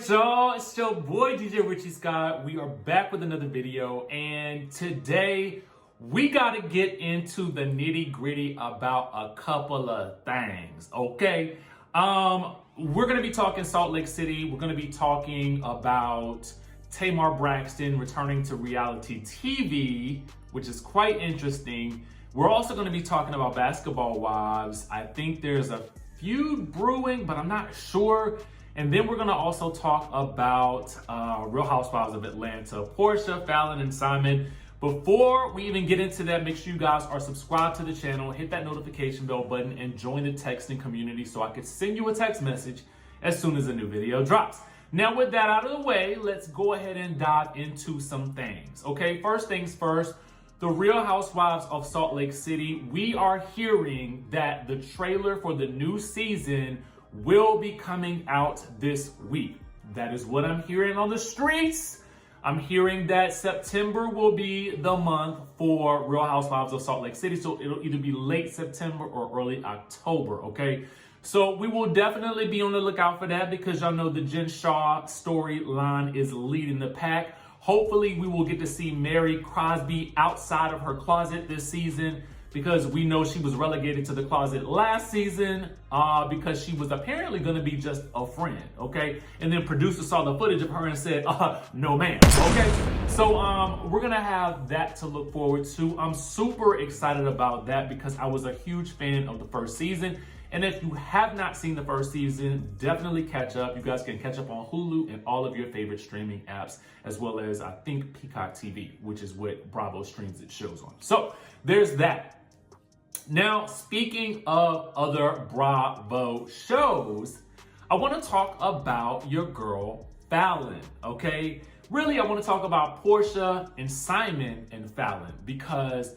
right, y'all, it's your boy DJRichieSkye. We are back with another video, and today we got to get into the nitty-gritty about a couple of things, okay? We're going to be talking Salt Lake City. We're going to be talking about Tamar Braxton returning to reality TV, which is quite interesting. We're also going to be talking about Basketball Wives. I think there's a feud brewing, but I'm not sure. And then we're going to also talk about Real Housewives of Atlanta, Porsha, Fallon, and Simon. Before we even get into that, make sure you guys are subscribed to the channel, hit that notification bell button, and join the texting community so I can send you a text message as soon as a new video drops. Now, with that out of the way, let's go ahead and dive into some things. Okay, first things first, the Real Housewives of Salt Lake City, we are hearing that the trailer for the new season will be coming out this week. That is what I'm hearing on the streets. I'm hearing that September will be the month for Real Housewives of Salt Lake City. So it'll either be late September or early October, okay? So we will definitely be on the lookout for that because y'all know the Jen Shah storyline is leading the pack. Hopefully we will get to see Mary Crosby outside of her closet this season, because we know she was relegated to the closet last season because she was apparently going to be just a friend, okay? And then producers saw the footage of her and said, no ma'am, okay? So we're going to have that to look forward to. I'm super excited about that because I was a huge fan of the first season. And if you have not seen the first season, definitely catch up. You guys can catch up on Hulu and all of your favorite streaming apps, as well as, I think, Peacock TV, which is what Bravo streams its shows on. So there's that. Now, speaking of other Bravo shows, I want to talk about your girl, Fallon, okay? Really, I want to talk about Porsha and Simon and Fallon because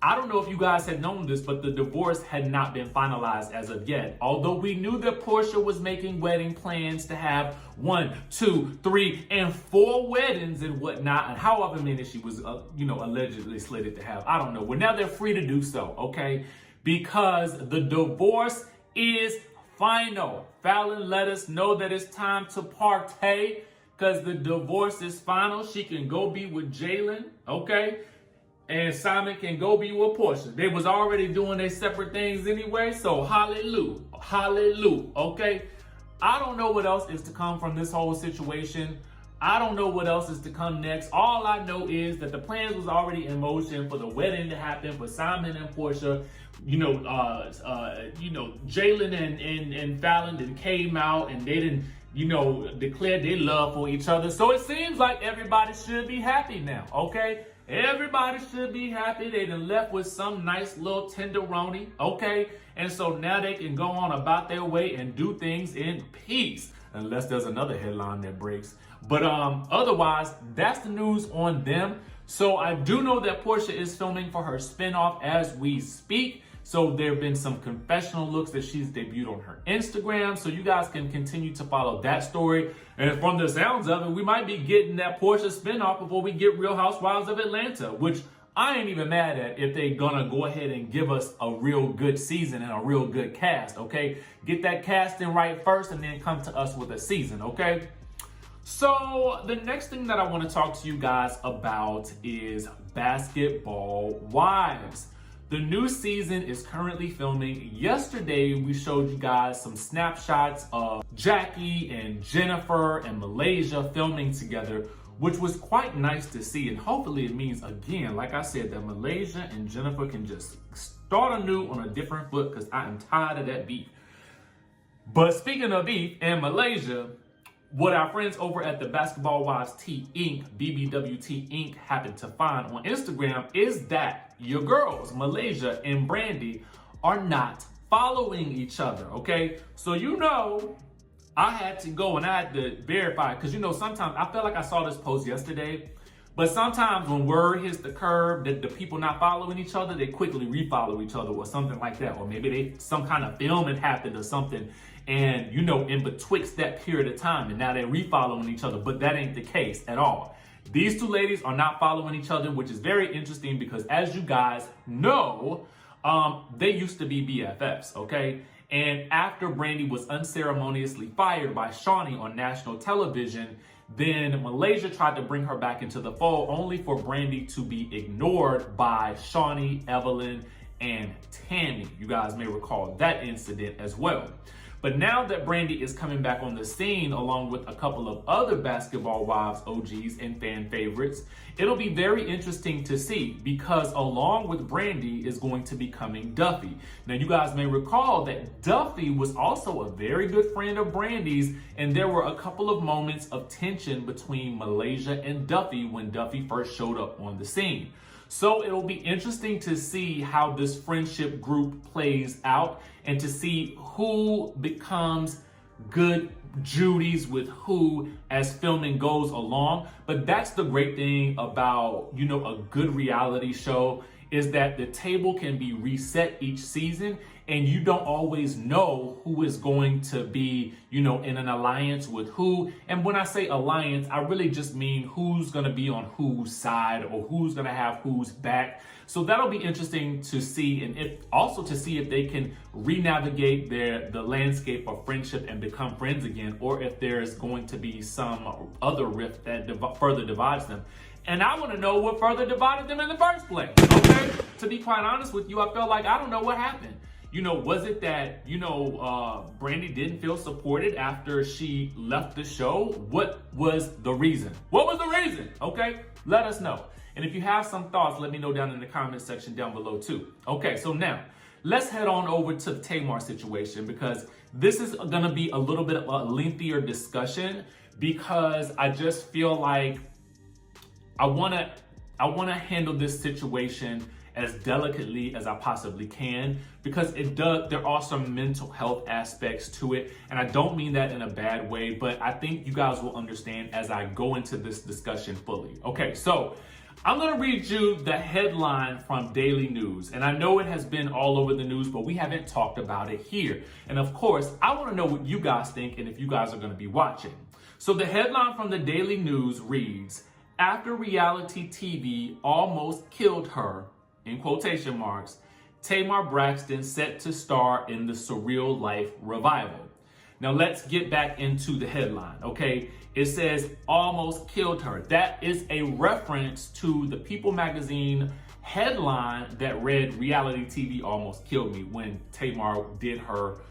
I don't know if you guys had known this, but the divorce had not been finalized as of yet. Although we knew that Porsha was making wedding plans to have 1, 2, 3, and 4 weddings and whatnot, and however many she was, allegedly slated to have. I don't know. Well, now they're free to do so, okay? Because the divorce is final. Fallon let us know that it's time to partay because the divorce is final. She can go be with Jalen, okay? And Simon can go be with Porsha. They was already doing their separate things anyway, so hallelujah, hallelujah, okay? I don't know what else is to come from this whole situation. I don't know what else is to come next. All I know is that the plans was already in motion for the wedding to happen for Simon and Porsha. Jalen and Fallon then came out and they didn't, declare their love for each other. So it seems like everybody should be happy now, okay? Everybody should be happy. They done left with some nice little tenderoni, okay? And so now they can go on about their way and do things in peace, unless there's another headline that breaks. But otherwise, that's the news on them. So I do know that Porsha is filming for her spinoff as we speak. So there have been some confessional looks that she's debuted on her Instagram. So you guys can continue to follow that story. And from the sounds of it, we might be getting that Porsha spinoff before we get Real Housewives of Atlanta, which I ain't even mad at if they're gonna go ahead and give us a real good season and a real good cast, okay? Get that casting right first and then come to us with a season, okay? So the next thing that I want to talk to you guys about is Basketball Wives. The new season is currently filming. Yesterday, we showed you guys some snapshots of Jackie and Jennifer and Malaysia filming together, which was quite nice to see. And hopefully it means, again, like I said, that Malaysia and Jennifer can just start anew on a different foot because I am tired of that beef. But speaking of beef and Malaysia, what our friends over at the Basketball Wives T Inc., BBWT Inc., happened to find on Instagram is that your girls, Malaysia and Brandy, are not following each other, okay? So I had to go and I had to verify, because sometimes, I felt like I saw this post yesterday, but sometimes when word hits the curb that the people not following each other, they quickly refollow each other or something like that. Or maybe some kind of filming happened or something. And, in betwixt that period of time, and now they're refollowing each other, but that ain't the case at all. These two ladies are not following each other, which is very interesting because as you guys know, they used to be BFFs, okay? And after Brandy was unceremoniously fired by Shawnee on national television, then Malaysia tried to bring her back into the fold, only for Brandy to be ignored by Shawnee, Evelyn, and Tammy. You guys may recall that incident as well. But now that Brandy is coming back on the scene, along with a couple of other Basketball Wives OGs and fan favorites, it'll be very interesting to see, because along with Brandy is going to be coming Duffy. Now, you guys may recall that Duffy was also a very good friend of Brandy's, and there were a couple of moments of tension between Malaysia and Duffy when Duffy first showed up on the scene. So it'll be interesting to see how this friendship group plays out and to see who becomes good Judies with who as filming goes along. But that's the great thing about, you know, a good reality show, is that the table can be reset each season, and you don't always know who is going to be, you know, in an alliance with who. And when I say alliance, I really just mean who's going to be on whose side or who's going to have whose back. So that'll be interesting to see, and also to see if they can re-navigate the landscape of friendship and become friends again, or if there's going to be some other rift that further divides them. And I want to know what further divided them in the first place, okay? To be quite honest with you, I felt like I don't know what happened. You know, was it that, you know, Brandy didn't feel supported after she left the show? What was the reason? What was the reason? Okay, let us know. And if you have some thoughts, let me know down in the comment section down below too. Okay, so now let's head on over to the Tamar situation, because this is going to be a little bit of a lengthier discussion, because I just feel like I want to handle this situation as delicately as I possibly can, because there are some mental health aspects to it. And I don't mean that in a bad way, but I think you guys will understand as I go into this discussion fully. Okay, so I'm gonna read you the headline from Daily News. And I know it has been all over the news, but we haven't talked about it here. And of course, I wanna know what you guys think and if you guys are gonna be watching. So the headline from the Daily News reads, "After reality TV almost killed her," in quotation marks, "Tamar Braxton set to star in the Surreal Life revival." Now let's get back into the headline, okay? It says almost killed her. That is a reference to the People magazine headline that read "Reality TV almost killed me" when Tamar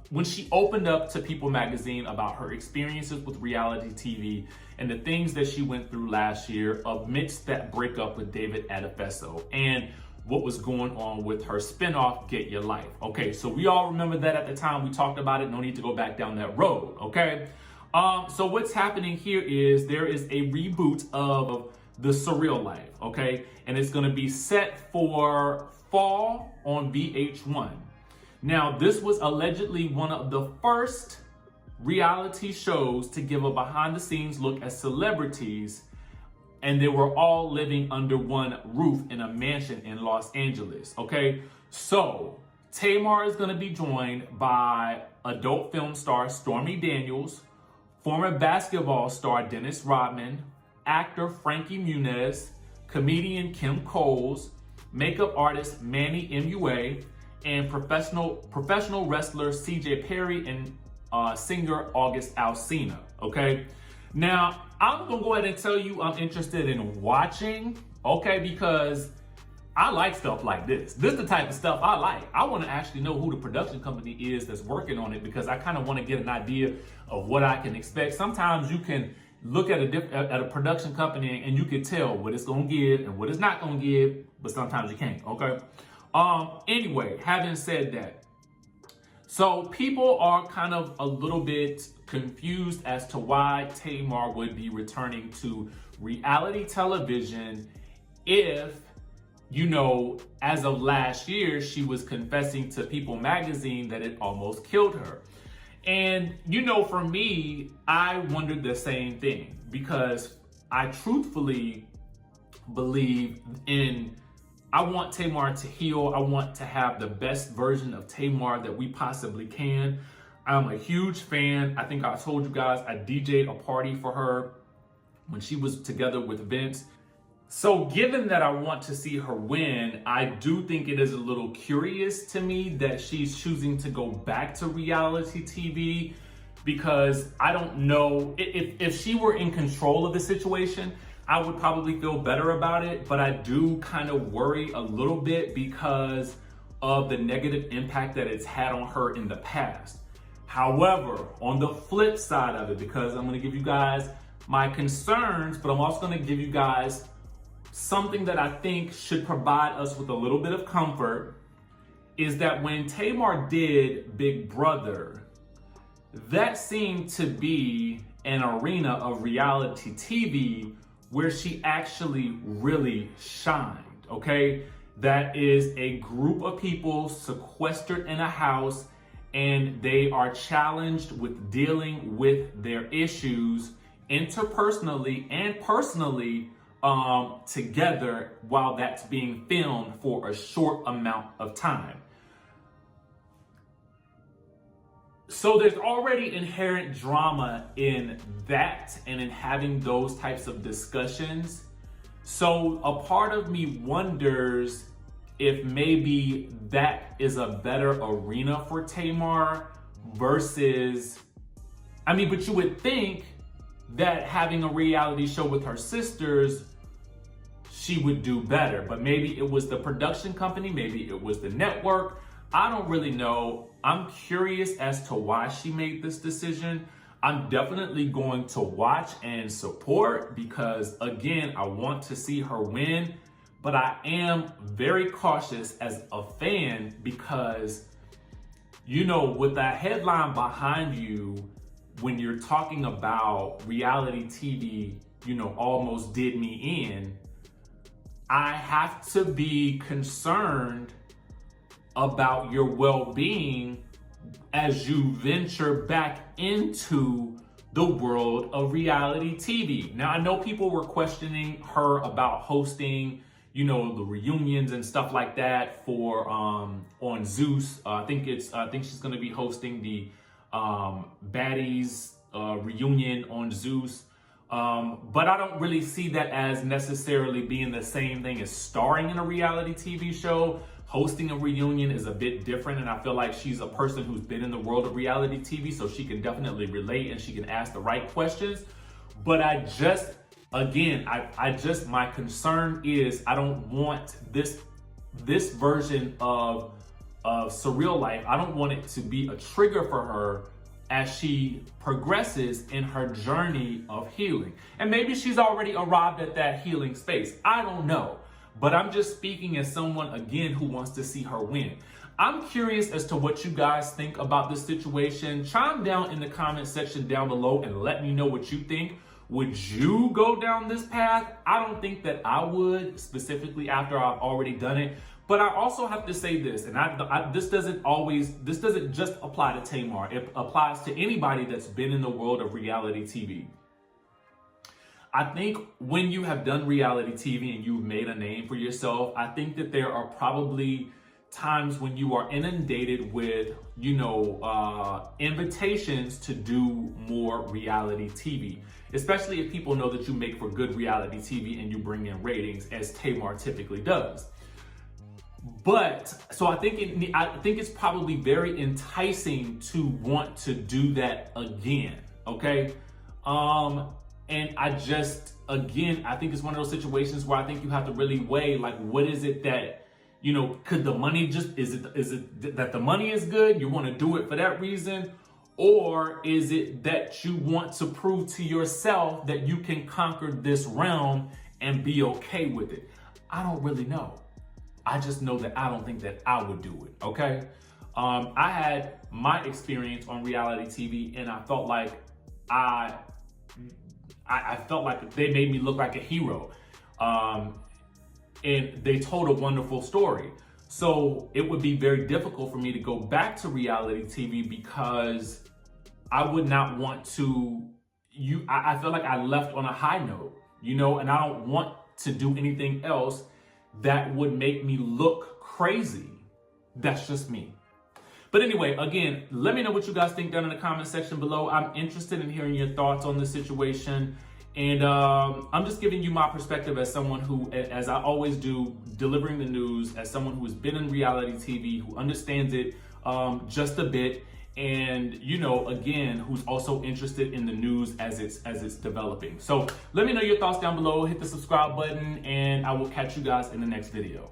when she opened up to People magazine about her experiences with reality TV and the things that she went through last year amidst that breakup with David Adefeso and what was going on with her spinoff, Get Your Life. Okay, so we all remember that at the time. We talked about it. No need to go back down that road, okay? So what's happening here is there is a reboot of the Surreal Life, okay? And it's gonna be set for fall on VH1. Now, this was allegedly one of the first reality shows to give a behind the scenes look at celebrities, and they were all living under one roof in a mansion in Los Angeles, okay? So Tamar is gonna be joined by adult film star Stormy Daniels, former basketball star Dennis Rodman, actor Frankie Muniz, comedian Kim Coles, makeup artist Manny MUA, and professional wrestler CJ Perry and singer August Alsina, okay? Now, I'm gonna go ahead and tell you I'm interested in watching, okay, because I like stuff like this. This is the type of stuff I like. I wanna actually know who the production company is that's working on it, because I kind of wanna get an idea of what I can expect. Sometimes you can look at a production company and you can tell what it's gonna give and what it's not gonna give, but sometimes you can't, okay? Anyway, having said that, so people are kind of a little bit confused as to why Tamar would be returning to reality television if, you know, as of last year, she was confessing to People magazine that it almost killed her. And, you know, for me, I wondered the same thing, because I truthfully believe I want Tamar to heal. I want to have the best version of Tamar that we possibly can. I'm a huge fan. I think I told you guys I DJ'd a party for her when she was together with Vince. So given that I want to see her win, I do think it is a little curious to me that she's choosing to go back to reality TV, because I don't know, if she were in control of the situation, I would probably feel better about it, but I do kind of worry a little bit because of the negative impact that it's had on her in the past. However, on the flip side of it, because I'm going to give you guys my concerns, but I'm also going to give you guys something that I think should provide us with a little bit of comfort, is that when Tamar did Big Brother, that seemed to be an arena of reality TV where she actually really shined, okay? That is a group of people sequestered in a house, and they are challenged with dealing with their issues interpersonally and personally together, while that's being filmed for a short amount of time. So there's already inherent drama in that and in having those types of discussions. So a part of me wonders if maybe that is a better arena for Tamar versus, but you would think that having a reality show with her sisters, she would do better. But maybe it was the production company, maybe it was the network. I don't really know. I'm curious as to why she made this decision. I'm definitely going to watch and support because, again, I want to see her win. But I am very cautious as a fan because, with that headline behind you, when you're talking about reality TV, almost did me in, I have to be concerned about your well-being as you venture back into the world of reality TV. Now, I know people were questioning her about hosting, the reunions and stuff like that for on Zeus. I think she's going to be hosting the Baddies reunion on Zeus. But I don't really see that as necessarily being the same thing as starring in a reality TV show. Hosting a reunion is a bit different, and I feel like she's a person who's been in the world of reality TV, so she can definitely relate and she can ask the right questions. But my concern is I don't want this version of Surreal Life. I don't want it to be a trigger for her as she progresses in her journey of healing. And maybe she's already arrived at that healing space. I don't know. But I'm just speaking as someone, again, who wants to see her win. I'm curious as to what you guys think about this situation. Chime down in the comment section down below and let me know what you think. Would you go down this path? I don't think that I would, specifically after I've already done it. But I also have to say this, and this doesn't just apply to Tamar. It applies to anybody that's been in the world of reality TV. I think when you have done reality TV and you've made a name for yourself, I think that there are probably times when you are inundated with, invitations to do more reality TV, especially if people know that you make for good reality TV and you bring in ratings, as Tamar typically does. But so I think it's probably very enticing to want to do that again. Okay. And I think it's one of those situations where I think you have to really weigh, like, what is it that, could the money is it that the money is good? You want to do it for that reason? Or is it that you want to prove to yourself that you can conquer this realm and be okay with it? I don't really know. I just know that I don't think that I would do it, okay? I had my experience on reality TV, and I felt like I felt like they made me look like a hero. And they told a wonderful story. So it would be very difficult for me to go back to reality TV because I would not want to, I feel like I left on a high note, and I don't want to do anything else that would make me look crazy. That's just me. But anyway, again, let me know what you guys think down in the comment section below. I'm interested in hearing your thoughts on the situation. And I'm just giving you my perspective as someone who, as I always do, delivering the news, as someone who has been in reality TV, who understands it just a bit, and you know, again, who's also interested in the news as it's developing. So let me know your thoughts down below. Hit the subscribe button, and I will catch you guys in the next video.